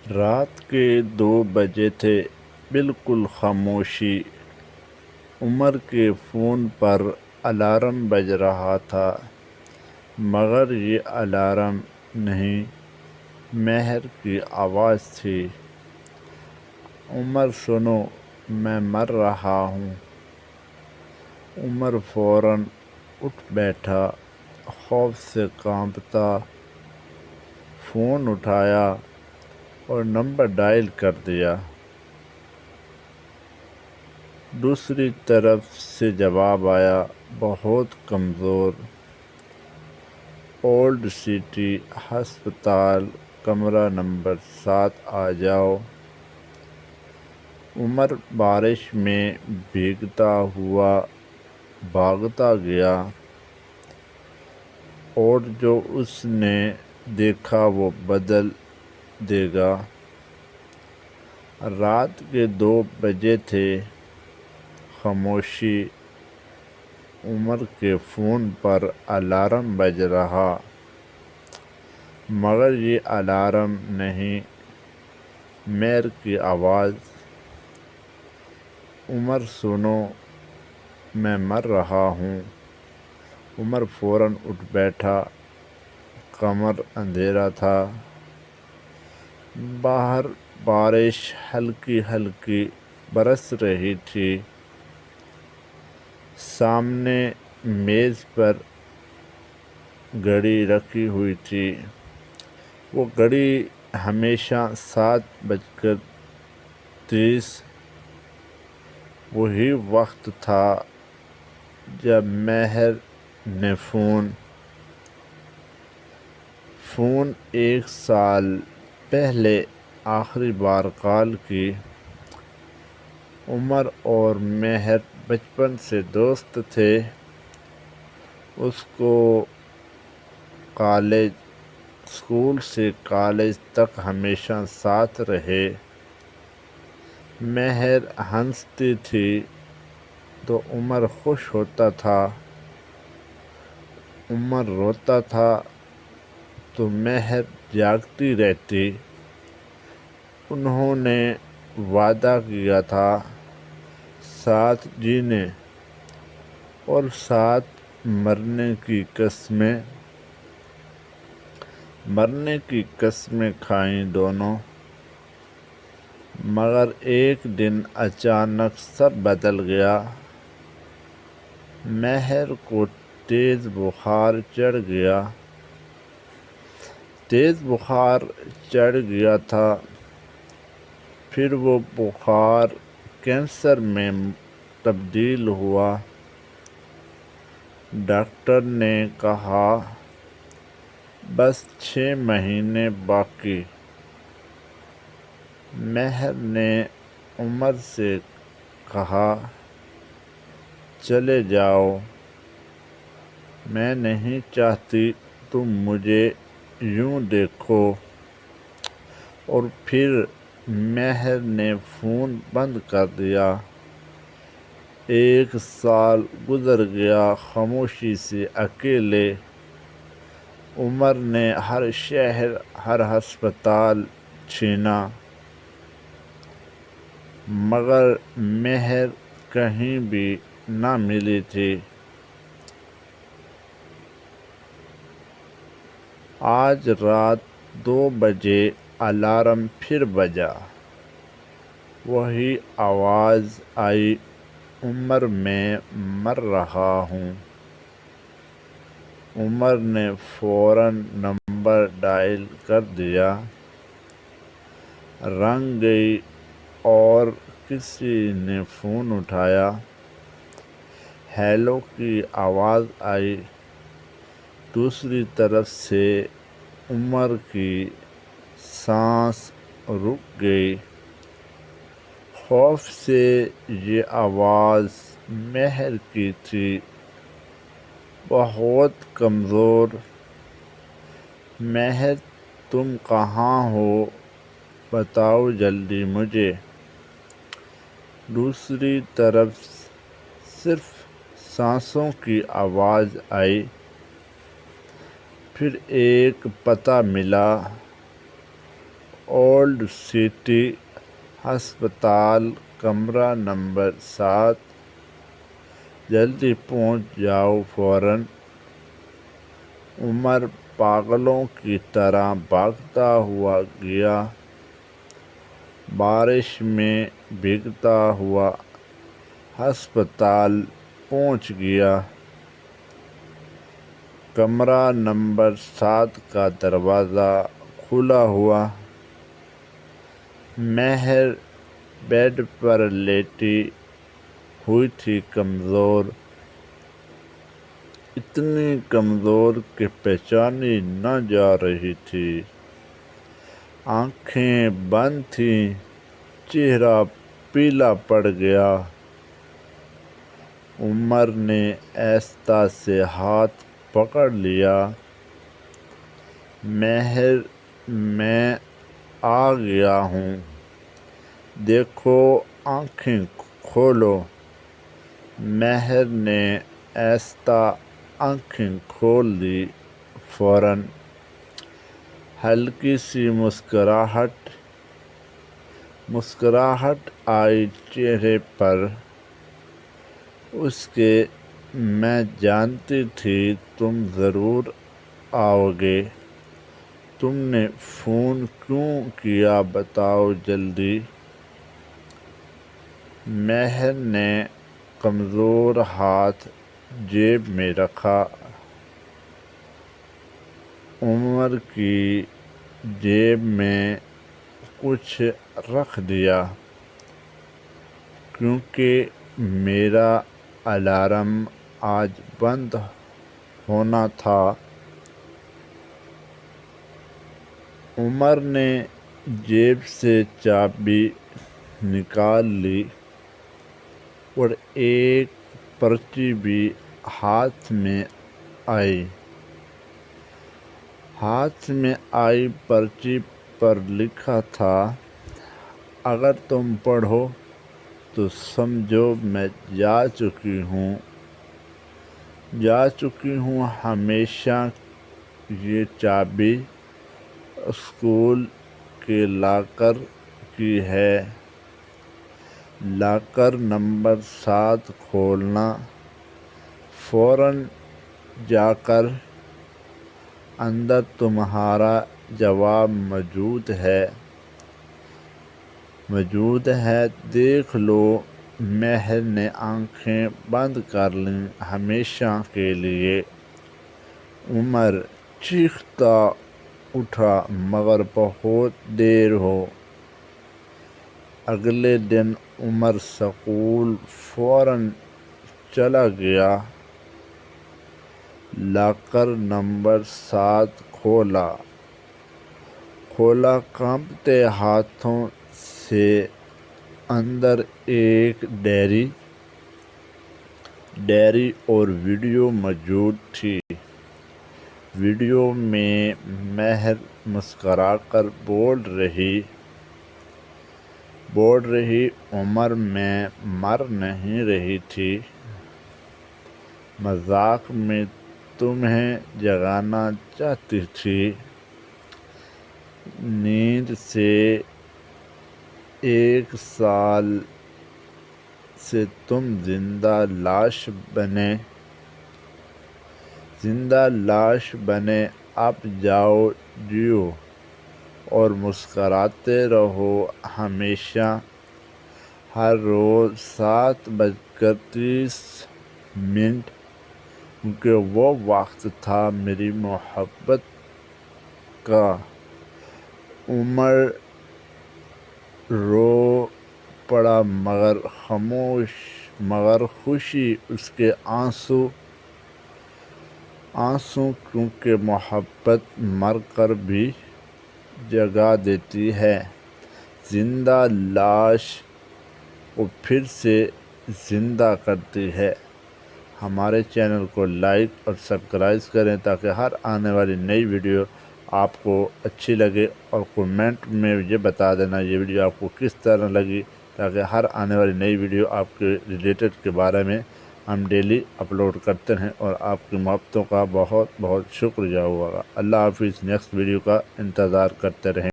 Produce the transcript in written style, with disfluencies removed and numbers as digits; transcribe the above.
رات کے 2 بجے تھے، بالکل خاموشی۔ عمر کے فون پر الارم بج رہا تھا، مگر یہ الارم نہیں، مہر کی آواز تھی۔ عمر سنو، میں مر رہا ہوں۔ عمر فوراً اٹھ بیٹھا، خوف سے کانپتا۔ فون اٹھایا اور نمبر ڈائل کر دیا۔ دوسری طرف سے جواب آیا، بہت کمزور، اولڈ سٹی ہسپتال، کمرہ نمبر 7 آ جاؤ۔ عمر بارش میں بھیگتا ہوا بھاگتا گیا، اور جو اس نے دیکھا وہ بدل دے گا۔ رات کے 2 بجے تھے، خاموشی۔ عمر کے فون پر الارم بج رہا، مگر یہ الارم نہیں، مہر کی آواز۔ عمر سنو، میں مر رہا ہوں۔ عمر فوراً اٹھ بیٹھا، کمرہ اندھیرا تھا، باہر بارش ہلکی ہلکی برس رہی تھی۔ سامنے میز پر گھڑی رکھی ہوئی تھی، وہ گھڑی ہمیشہ 7:30۔ وہی وقت تھا جب مہر نے فون 1 سال پہلے آخری بار کال کی۔ عمر اور مہر بچپن سے دوست تھے، اس کو اسکول سے کالج تک ہمیشہ ساتھ رہے۔ مہر ہنستی تھی تو عمر خوش ہوتا تھا، عمر روتا تھا تو مہر جاگتی رہتی۔ انہوں نے وعدہ کیا تھا، ساتھ جینے اور ساتھ مرنے کی قسمیں کھائیں دونوں۔ مگر ایک دن اچانک سب بدل گیا۔ مہر کو تیز بخار چڑھ گیا تھا، پھر وہ بخار کینسر میں تبدیل ہوا۔ ڈاکٹر نے کہا، بس 6 مہینے باقی۔ مہر نے عمر سے کہا، چلے جاؤ، میں نہیں چاہتی تم مجھے یوں دیکھو۔ اور پھر مہر نے فون بند کر دیا۔ 1 سال گزر گیا، خاموشی سے، اکیلے۔ عمر نے ہر شہر، ہر ہسپتال چھینا، مگر مہر کہیں بھی نہ ملی تھی۔ آج رات 2 بجے الارم پھر بجا، وہی آواز آئی، عمر میں مر رہا ہوں۔ عمر نے فوراً نمبر ڈائل کر دیا۔ رنگ گئی اور کسی نے فون اٹھایا۔ ہیلو کی آواز آئی۔ دوسری طرف سے عمر کی سانس رک گئی۔ خوف سے یہ آواز مہر کی تھی، بہت کمزور۔ مہر، تم کہاں ہو؟ بتاؤ جلدی مجھے۔ دوسری طرف صرف سانسوں کی آواز آئی۔ پھر ایک پتہ ملا، اولڈ سٹی ہسپتال، کمرہ نمبر 7، جلدی پہنچ جاؤ فوراً۔ عمر پاگلوں کی طرح بھاگتا ہوا گیا، بارش میں بھیگتا ہوا ہسپتال پہنچ گیا۔ کمرہ نمبر 7 کا دروازہ کھلا ہوا۔ مہر بیڈ پر لیٹی ہوئی تھی، کمزور، اتنی کمزور کہ پہچانی نہ جا رہی تھی۔ آنکھیں بند تھیں، چہرہ پیلا پڑ گیا۔ عمر نے آہستہ سے ہاتھ پکڑ لیا۔ مہر، میں آ گیا ہوں، دیکھو، آنکھیں کھولو۔ مہر نے آہستہ آنکھیں کھول دیں۔ فوراً ہلکی سی مسکراہٹ آئی چہرے پر اس کے۔ میں جانتی تھی تم ضرور آؤ گے۔ تم نے فون کیوں کیا، بتاؤ جلدی۔ مہر نے کمزور ہاتھ جیب میں رکھا۔ عمر کی جیب میں کچھ رکھ دیا، کیونکہ میرا الارم آج بند ہونا تھا۔ عمر نے جیب سے چابی نکال لی اور ایک پرچی بھی ہاتھ میں آئی۔ پرچی پر لکھا تھا، اگر تم پڑھو تو سمجھو میں جا چکی ہوں ہمیشہ۔ یہ چابی اسکول کے لاکر کی ہے۔ لاکر نمبر 7 کھولنا، فوراً جا کر اندر تمہارا جواب موجود ہے، دیکھ لو۔ مہر نے آنکھیں بند کر لیں، ہمیشہ کے لیے۔ عمر چیختا اٹھا، مگر بہت دیر ہو۔ اگلے دن عمر اسکول فوراً چلا گیا۔ لاکر نمبر 7 کھولا، کانپتے ہاتھوں سے اندر ایک ڈائری اور ویڈیو موجود تھی۔ ویڈیو میں مہر مسکرا کر بول رہی، عمر میں مر نہیں رہی تھی، مذاق میں تمہیں جگانا چاہتی تھی۔ نیند سے 1 سال سے تم زندہ لاش بنے، اب جاؤ، جیو اور مسکراتے رہو ہمیشہ۔ ہر روز 7:30، کیونکہ وہ وقت تھا میری محبت کا۔ عمر رو پڑا، مگر خوشی اس کے آنسو، کیونکہ محبت مر کر بھی جگا دیتی ہے، زندہ لاش کو پھر سے زندہ کرتی ہے۔ ہمارے چینل کو لائک اور سبسکرائب کریں تاکہ ہر آنے والی نئی ویڈیو آپ کو اچھی لگے، اور کومنٹ میں یہ بتا دینا یہ ویڈیو آپ کو کس طرح لگی، تاکہ ہر آنے والی نئی ویڈیو آپ کے ریلیٹڈ کے بارے میں ہم ڈیلی اپلوڈ کرتے ہیں، اور آپ کی محبتوں کا بہت بہت شکریہ ہوگا۔ اللہ حافظ، نیکسٹ ویڈیو کا انتظار کرتے رہیں۔